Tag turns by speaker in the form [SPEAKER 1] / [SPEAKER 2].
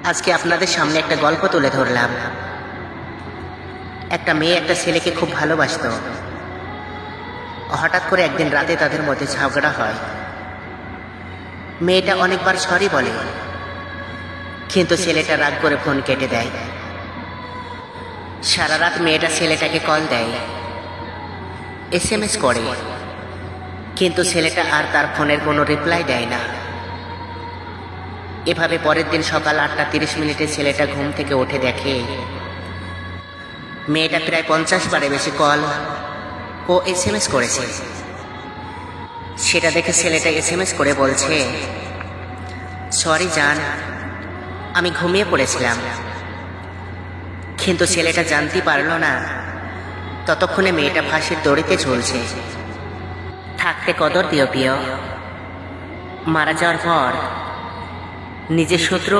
[SPEAKER 1] আজকে আপনাদের সামনে একটা গল্প তুলে ধরলাম। একটা মেয়ে একটা ছেলেকে খুব ভালোবাসতো। হঠাৎ করে একদিন রাতে তাদের মধ্যে ঝগড়া হয়। মেয়েটা অনেকবার সরি বলে, কিন্তু ছেলেটা রাগ করে ফোন কেটে দেয়। সারা রাত মেয়েটা ছেলেটাকে কল দেয়, SMS করে, কিন্তু ছেলেটা আর তার ফোনের কোনো রিপ্লাই দেয় না। এভাবে পরের দিন সকাল 8:30 ছেলেটা ঘুম থেকে উঠে দেখে মেয়েটা প্রায় 50 বারে বেশি কল ও SMS করেছে। সেটা দেখে ছেলেটা SMS করে বলছে, সরি জান, আমি ঘুমিয়ে পড়েছিলাম। কিন্তু ছেলেটা জানতে পারল না ততক্ষণে মেয়েটা ফাঁসির দড়িতে ঝুলছে। থাকতে কদর দিও প্রিয়, মারা যাওয়ার পর নিজের শত্রু